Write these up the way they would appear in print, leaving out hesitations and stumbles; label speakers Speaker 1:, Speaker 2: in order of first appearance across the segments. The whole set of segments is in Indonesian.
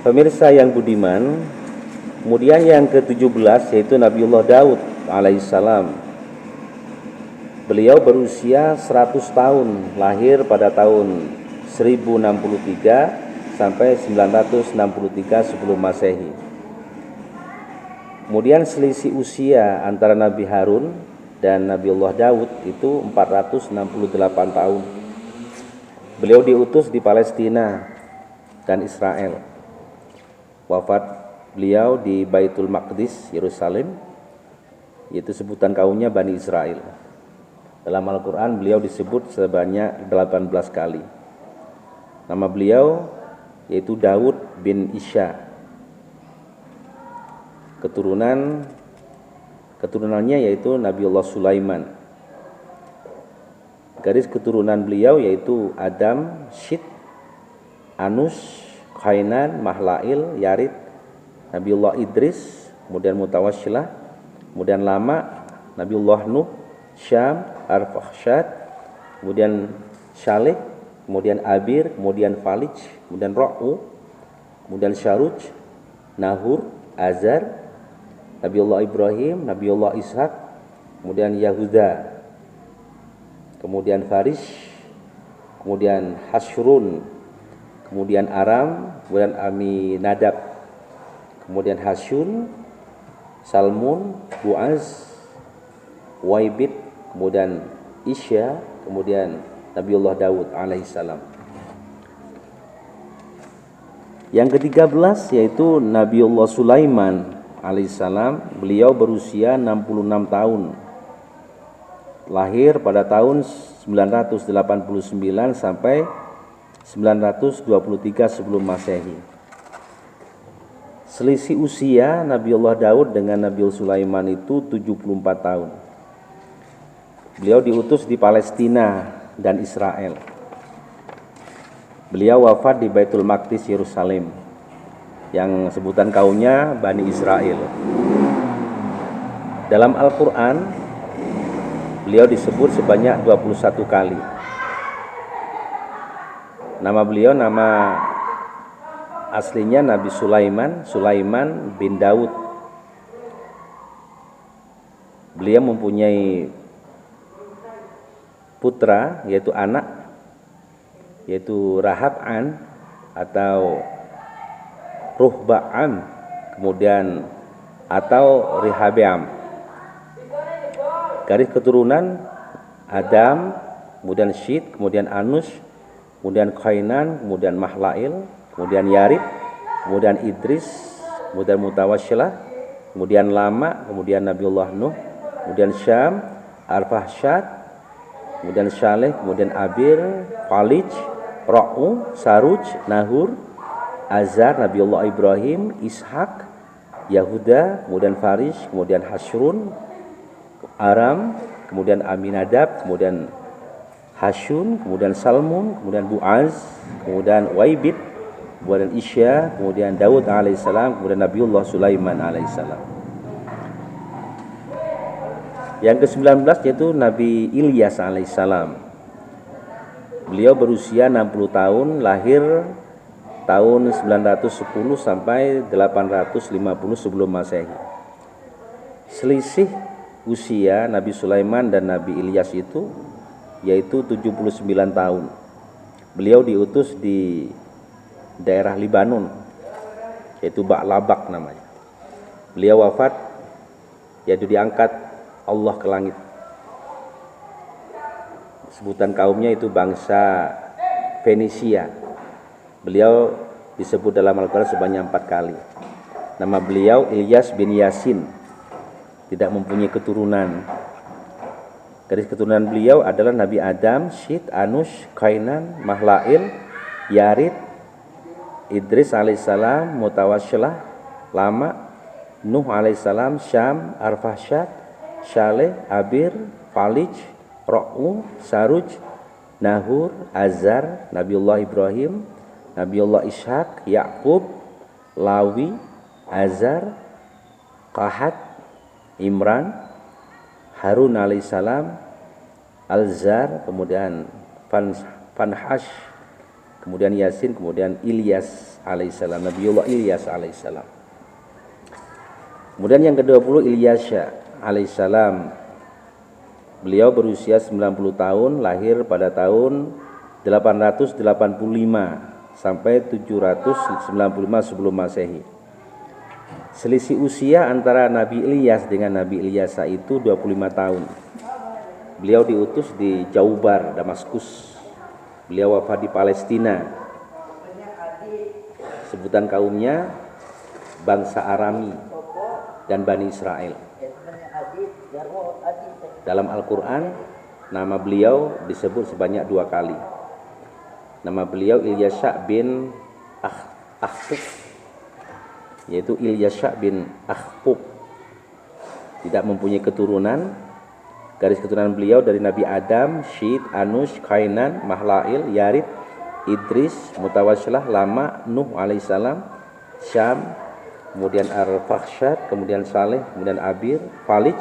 Speaker 1: Pemirsa yang budiman, kemudian yang ke-17 yaitu Nabiullah Daud alaihissalam. Beliau berusia 100 tahun, lahir pada tahun 1063 sampai 963 sebelum Masehi. Kemudian selisih usia antara Nabi Harun dan Nabiullah Daud itu 468 tahun. Beliau diutus di Palestina dan Israel. Wafat beliau di Baitul Maqdis, Yerusalem, yaitu sebutan kaumnya Bani Israel. Dalam Al-Quran beliau disebut sebanyak 18 kali. Nama beliau yaitu Daud bin Isya. Keturunannya yaitu Nabiullah Sulaiman. Garis keturunan beliau yaitu Adam, Syit, Anus, Kainan, Mahlail, Yarid, Nabiullah Idris, kemudian Mutawasyilah, kemudian Lama, Nabiullah Nuh, Syam, Arfakhsyad, kemudian Syalih, kemudian Abir, kemudian Falij, kemudian Ra'u, kemudian Syaruj, Nahur, Azar, Nabiullah Ibrahim, Nabiullah Ishak, kemudian Yahuda, kemudian Farish, kemudian Hasyrun, kemudian Aram, kemudian Aminadab, kemudian Hasyun, Salmun, Buaz, Waibid, kemudian Isya, kemudian Nabiullah Daud alaihissalam. Yang ke-13 yaitu Nabiullah Sulaiman alaihissalam. Beliau berusia 66 tahun, lahir pada tahun 989 sampai 923 sebelum Masehi. Selisih usia Nabiullah Daud dengan Nabiullah Sulaiman itu 74 tahun. Beliau diutus di Palestina dan Israel. Beliau wafat di Baitul Maqdis, Yerusalem, yang sebutan kaumnya Bani Israel. Dalam Al-Quran beliau disebut sebanyak 21 kali. Nama beliau, nama aslinya Nabi Sulaiman bin Daud. Beliau mempunyai putra, yaitu anak, yaitu Rahab'an atau Ruhba'am, kemudian atau Rihabeam. Garis keturunan Adam, kemudian Syit, kemudian Anus, kemudian Kainan, kemudian Mahlail, kemudian Yarid, kemudian Idris, kemudian Mutawasyilah, kemudian Lama, kemudian Nabiullah Nuh, kemudian Syam, Arfakhsyad, kemudian Syalih, kemudian Abir, Falij, Ra'u, Saruj, Nahur, Azar, Nabiullah Ibrahim, Ishak, Yahuda, kemudian Farish, kemudian Hasyrun, Aram, kemudian Aminadab, kemudian Hasyun, kemudian Salmun, kemudian Buaz, kemudian Waibid, kemudian Isya, kemudian Daud alaihissalam, kemudian Nabiullah Sulaiman alaihissalam. Yang ke-19 yaitu Nabi Ilyas alaihissalam. Beliau berusia 60 tahun, lahir tahun 910 sampai 850 sebelum Masehi. Selisih usia Nabi Sulaiman dan Nabi Ilyas itu yaitu 79 tahun. Beliau diutus di daerah Libanon, yaitu Ba'labak namanya. Beliau wafat, yaitu diangkat Allah ke langit. Sebutan kaumnya itu bangsa Fenisia. Beliau disebut dalam Al-Quran sebanyak 4 kali. Nama beliau Ilyas bin Yasin, tidak mempunyai keturunan. Garis keturunan beliau adalah Nabi Adam, Syit, Anus, Kainan, Mahlail, Yarid, Idris alaihissalam, Mutawasyilah, Lama, Nuh alaihissalam, Syam, Arfakhsyad, Syalih, Abir, Falij, Ra'u, Saruj, Nahur, Azar, Nabiullah Ibrahim, Nabiullah Ishak, Ya'qub, Lawi, Azar, Qahat, Imran, Harun alaihissalam, Alzar, kemudian Fanhash, kemudian Yasin, kemudian Ilyas alaihissalam, Nabiullah Ilyas alaihissalam. Kemudian yang ke-20 Ilyasya alaihissalam. Beliau berusia 90 tahun, lahir pada tahun 885 sampai 795 sebelum Masehi. Selisih usia antara Nabi Ilyas dengan Nabi Ilyasa itu 25 tahun. Beliau diutus di Jaubar, Damaskus. Beliau wafat di Palestina. Sebutan kaumnya bangsa Arami dan Bani Israel. Dalam Al-Quran, nama beliau disebut sebanyak 2 kali. Nama beliau Ilyasya bin Akhbub, yaitu Ilyasya bin Akhbub. Tidak mempunyai keturunan. Garis keturunan beliau dari Nabi Adam, Syed, Anush, Kainan, Mahlail, Yarid, Idris, Mutawasyilah, Lama, Nuh alaihissalam, Syam, kemudian Ar-Fakhsyad, kemudian Saleh, kemudian Abir, Falij,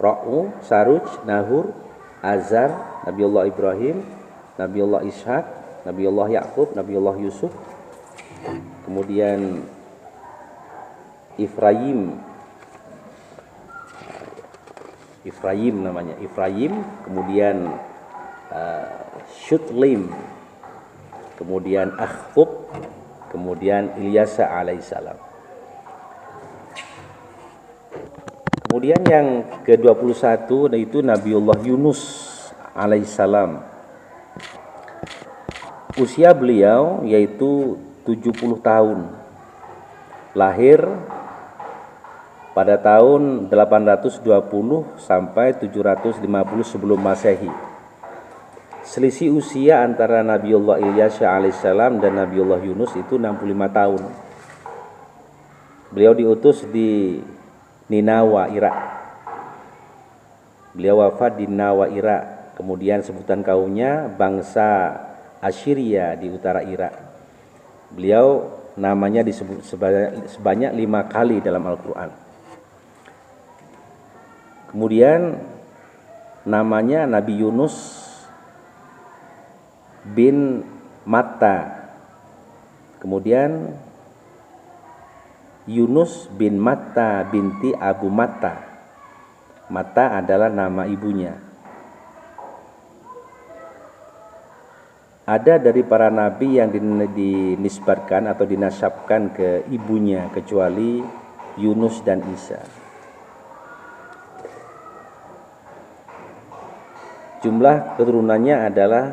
Speaker 1: Ra'u, Saruj, Nahur, Azar, Nabiullah Ibrahim, Nabiullah Ishaq, Nabiullah Yaqub, Nabiullah Yusuf, kemudian Ifrayim namanya, Ifrayim, kemudian Syutlim, kemudian Akhbub, kemudian Ilyasa alaihissalam. Kemudian yang ke-21 yaitu Nabiullah Yunus alaihissalam. Usia beliau yaitu 70 tahun. Lahir pada tahun 820 sampai 750 sebelum Masehi. Selisih usia antara Nabiullah Ilyas alaihissalam dan Nabiullah Yunus itu 65 tahun. Beliau diutus di Ninawa, Irak. Beliau wafat di Ninawa, Irak. Kemudian sebutan kaumnya bangsa Assyria di utara Irak. Beliau namanya disebut sebanyak 5 kali dalam Al-Quran. Kemudian namanya Nabi Yunus bin Matta. Kemudian Yunus bin Matta binti Abu Matta. Matta adalah nama ibunya. Ada dari para nabi yang dinisbatkan atau dinasabkan ke ibunya kecuali Yunus dan Isa. Jumlah keturunannya adalah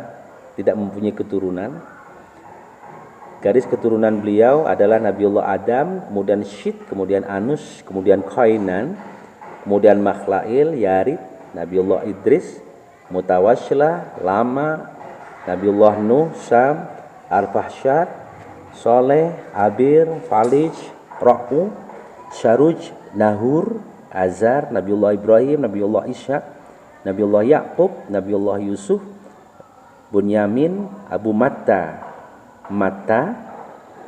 Speaker 1: tidak mempunyai keturunan. Garis keturunan beliau adalah Nabiullah Adam, kemudian Syed, kemudian Anus, kemudian Kainan, kemudian Makhlail, Yarid, Nabiullah Idris, Mutawasyilah, Lama, Nabiullah Nuh, Syam, Al-Fahsyad, Soleh, Abir, Falij, Ra'u, Saruj, Nahur, Azar, Nabiullah Ibrahim, Nabiullah Ishaq, Nabiullah Yaqub, Nabiullah Yusuf, Bunyamin, Abu Matta,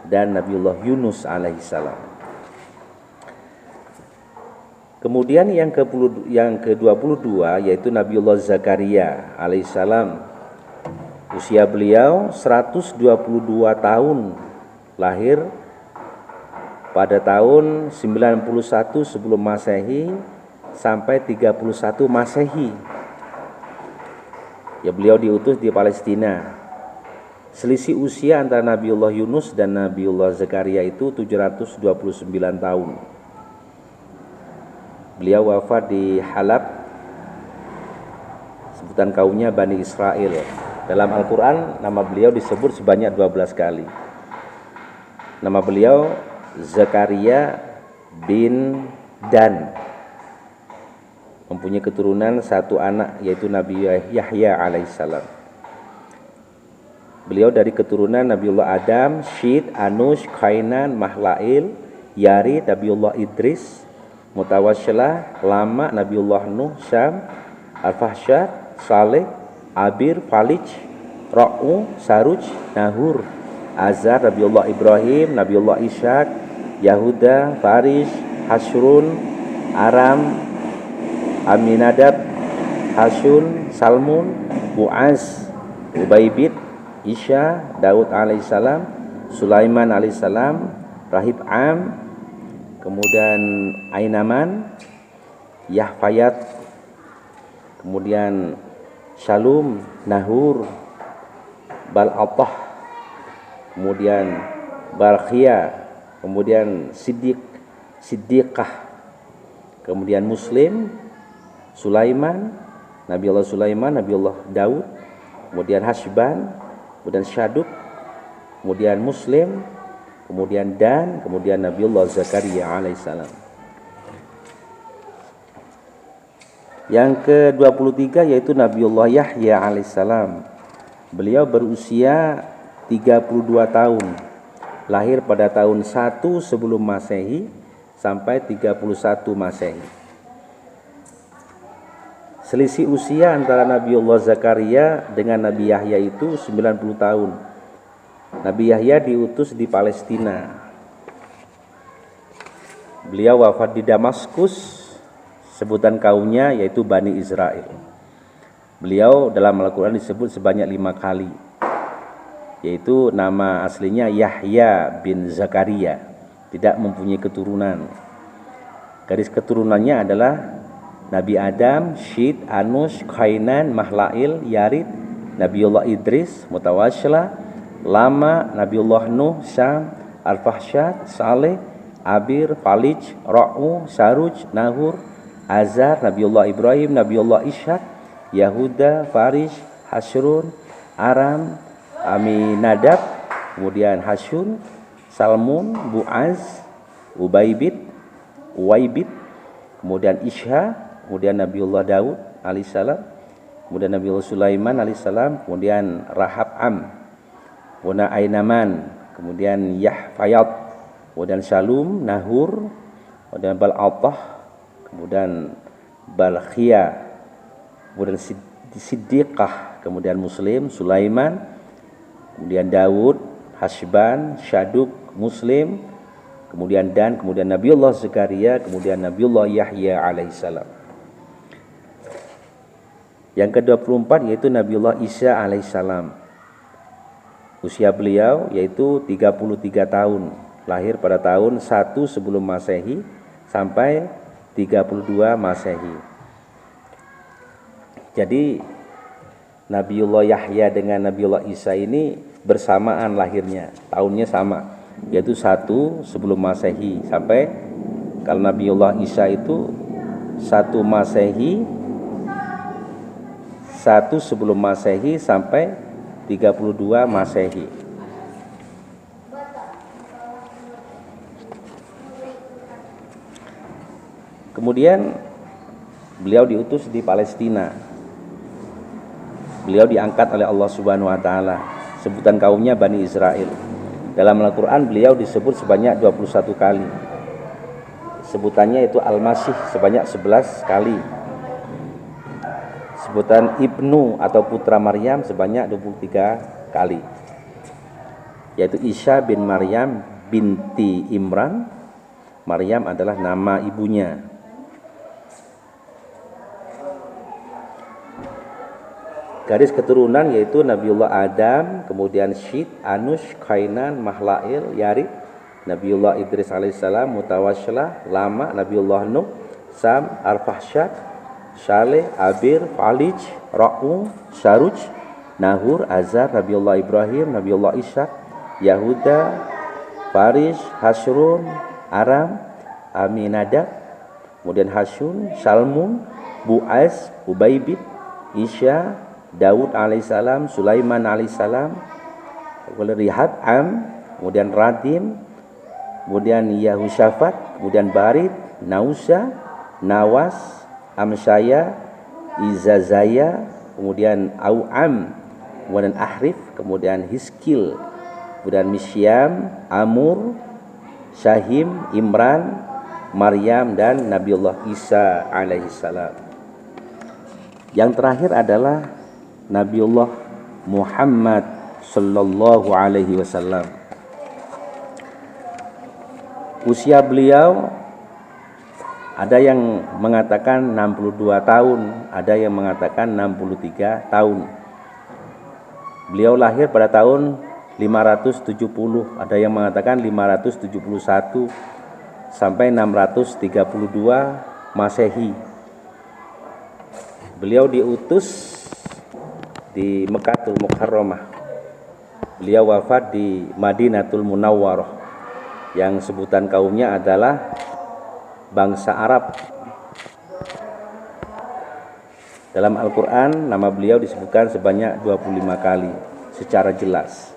Speaker 1: dan Nabiullah Yunus alaihissalam. Kemudian yang ke-22 yaitu Nabiullah Zakaria alaihissalam. Usia beliau 122 tahun, lahir pada tahun 91 sebelum Masehi sampai 31 Masehi. Ya, beliau diutus di Palestina. Selisih usia antara Nabiullah Yunus dan Nabiullah Zakaria itu 729 tahun. Beliau wafat di Halab. Sebutan kaumnya Bani Israel. Dalam Al-Quran nama beliau disebut sebanyak 12 kali. Nama beliau Zakaria bin Dan. Mempunyai keturunan 1 anak yaitu Nabi Yahya alaihissalam. Beliau dari keturunan Nabiullah Adam, Syed, Anush, Kainan, Mahlail, Yari, Nabiullah Idris, Mutawasyilah, Lama, Nabiullah Nuh, Syam, Al-Fahsyad, Saleh, Abir, Falij, Ra'u, Saruj, Nahur, Azar, Nabiullah Ibrahim, Nabiullah Ishaq, Yahuda, Farish, Hasrun, Aram, Aminadab, Hashun, Salmun, Bu'az, Ubaybid, Isya, Daud alaihissalam, Sulaiman alaihissalam, Rahib Am, kemudian Ainaman, Yahfayat, kemudian Shalum, Nahur, Bal'atah, kemudian Barkhia, kemudian Siddiqah, kemudian Muslim, Sulaiman, Nabi Allah Sulaiman, Nabi Allah Daud, kemudian Hashban, kemudian Syaduk, kemudian Muslim, kemudian Dan, kemudian Nabi Allah Zakaria alaihissalam. Yang ke-23 yaitu Nabi Allah Yahya alaihissalam. Beliau berusia 32 tahun, lahir pada tahun 1 sebelum Masehi sampai 31 Masehi. Selisih usia antara Nabi Allah Zakaria dengan Nabi Yahya itu 90 tahun. Nabi Yahya diutus di Palestina. Beliau wafat di Damaskus, sebutan kaumnya yaitu Bani Israel. Beliau dalam Al-Quran disebut sebanyak 5 kali, yaitu nama aslinya Yahya bin Zakaria, tidak mempunyai keturunan. Garis keturunannya adalah Nabi Adam, Syed, Anush, Kainan, Mahlail, Yarid, Nabiullah Idris, Mutawasyilah, Lama, Nabiullah Nuh, Syam, Al-Fahsyad, Saleh, Abir, Falij, Ra'u, Saruj, Nahur, Azar, Nabiullah Ibrahim, Nabiullah Ishaq, Yahuda, Farish, Hashrun, Aram, Aminadab, kemudian Hashun, Salmun, Bu'az, Uwaibid, kemudian Isha, kemudian Nabiullah Daud alaihissalam, kemudian Nabiullah Sulaiman alaihissalam, kemudian Rahab Am, kemudian Ainaman, kemudian Yahfayat, kemudian Shalum, Nahur, kemudian Bal'atah, kemudian Balkhia, kemudian Siddiqah, kemudian Muslim, Sulaiman, kemudian Daud, Hashban, Syaduk, Muslim, kemudian Dan, kemudian Nabiullah Zakaria, kemudian Nabiullah Yahya alaihissalam. Yang ke-24 yaitu Nabiullah Isa alaihissalam. Usia beliau yaitu 33 tahun, lahir pada tahun 1 sebelum Masehi sampai 32 Masehi. Jadi Nabiullah Yahya dengan Nabiullah Isa ini bersamaan lahirnya, tahunnya sama, yaitu 1 sebelum Masehi sampai, kalau Nabiullah Isa itu 1 Masehi, 1 sebelum Masehi sampai 32 Masehi. Kemudian beliau diutus di Palestina. Beliau diangkat oleh Allah Subhanahu wa taala. Sebutan kaumnya Bani Israel. Dalam Al-Quran beliau disebut sebanyak 21 kali. Sebutannya itu Al-Masih sebanyak 11 kali. Sebutan Ibnu atau putra Maryam sebanyak 23 kali. Yaitu Isa bin Maryam binti Imran. Maryam adalah nama ibunya. Garis keturunan yaitu Nabiullah Adam, kemudian Syed, Anush, Kainan, Mahlail, Yarid, Nabiullah Idris alaihissalam, Mutawasyilah, Lama, Nabiullah Nuh, Sam, Al-Fahsyad, Saleh, Abir, Falij, Ra'u, Saruj, Nahur, Azar, Nabiullah Ibrahim, Nabiullah Ishaq, Yahuda, Farish, Hashrun, Aram, Aminadab, kemudian Hashun, Salmun, Bu'az, Ubaibid, Isya, Daud alaihissalam, Sulaiman alaihissalam, kemudian Rihab Am, kemudian Radim, kemudian Yahushafat, kemudian Barid, Nausa, Nawas, Amsyaya, Izazaya, kemudian Au'am, kemudian Ahrif, kemudian Hiskil, kemudian Misyam, Amur, Syahim, Imran, Maryam, dan Nabiullah Isa alaihissalam. Yang terakhir adalah Nabiullah Muhammad sallallahu alaihi wasallam. Usia beliau ada yang mengatakan 62 tahun, ada yang mengatakan 63 tahun. Beliau lahir pada tahun 570, ada yang mengatakan 571 sampai 632 Masehi. Beliau diutus di Mekkatul Mukarramah. Beliau wafat di Madinatul Munawwarah, yang sebutan kaumnya adalah bangsa Arab. Dalam Al-Quran nama beliau disebutkan sebanyak 25 kali secara jelas.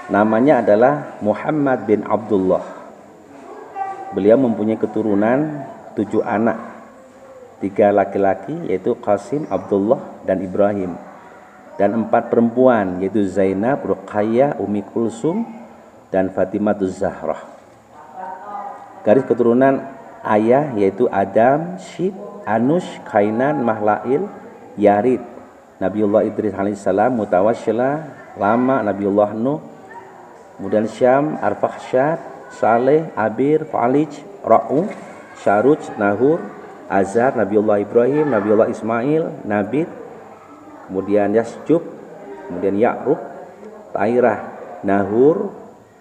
Speaker 1: Namanya adalah Muhammad bin Abdullah. Beliau mempunyai keturunan 7 anak, 3 laki-laki yaitu Qasim, Abdullah, dan Ibrahim, dan 4 perempuan yaitu Zainab, Ruqayyah, Ummi Kulsum, dan Fatimah Zahra. Garis keturunan ayah yaitu Adam, Syed, Anush, Kainan, Mahlail, Yarid, Nabiullah Idris alaihissalam, Mutawasyilah, Lama, Nabiullah Nuh, kemudian Syam, Arfakhsyad, Saleh, Abir, Falij, Ra'u, Syaruj, Nahur, Azar, Nabiullah Ibrahim, Nabiullah Ismail, Nabit, kemudian Yasjub, kemudian Ya'rub, Tairah, Nahur,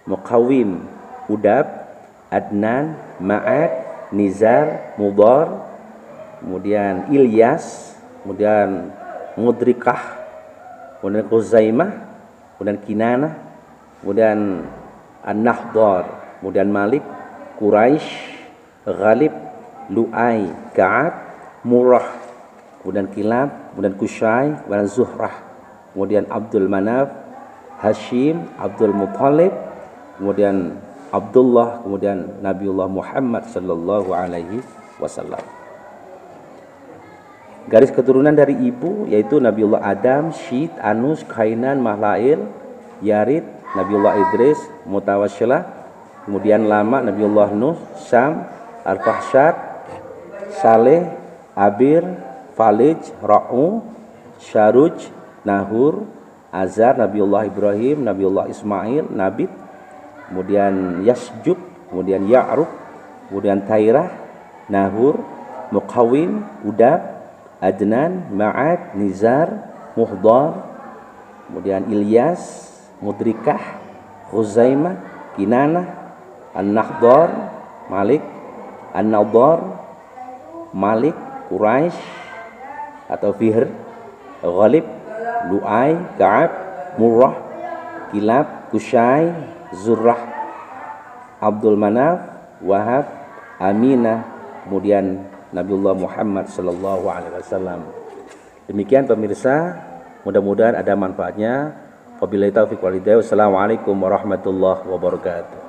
Speaker 1: Muqawim, Udab, Adnan, Ma'ad, Nizar, Mudar, kemudian Ilyas, kemudian Mudrikah, kemudian Khuzaimah, kemudian Kinanah, kemudian An-Nahdar, kemudian Malik, Quraisy, Ghalib, Lu'ai, Ka'ab, Murrah, kemudian Kilab, kemudian Kusyai, kemudian Zuhrah, kemudian Abdul Manaf, Hashim, Abdul Muthalib, kemudian Abdullah, kemudian Nabiullah Muhammad sallallahu alaihi wasallam. Garis keturunan dari ibu yaitu Nabiullah Adam, Syed, Anus, Kainan, Mahlail, Yarid, Nabiullah Idris, Mutawasyilah, kemudian Lama, Nabiullah Nuh, Syam, Al-Fahsyad, Saleh, Abir, Falij, Ra'u, Syaruj, Nahur, Azar, Nabiullah Ibrahim, Nabiullah Ismail, Nabit, kemudian Yasjub, kemudian Ya'rub, kemudian Tairah, Nahur, Muqawim, Udab, Adnan, Ma'ad, Nizar, Muhdar, kemudian Ilyas, Mudrikah, Khuzaimah, Kinanah, An-Nahdar, Malik, An-Nadar, Malik, Quraisy atau Fihr, Ghalib, Lu'ai, Ka'ab, Murrah, Kilab, Kusyai, Zurrah, Abdul Manaf, Wahab, Aminah, kemudian Nabiullah Muhammad sallallahu alaihi wasallam. Demikian pemirsa, mudah-mudahan ada manfaatnya. Wabillahi taufiq wal hidayah. Wassalamualaikum warahmatullahi wabarakatuh.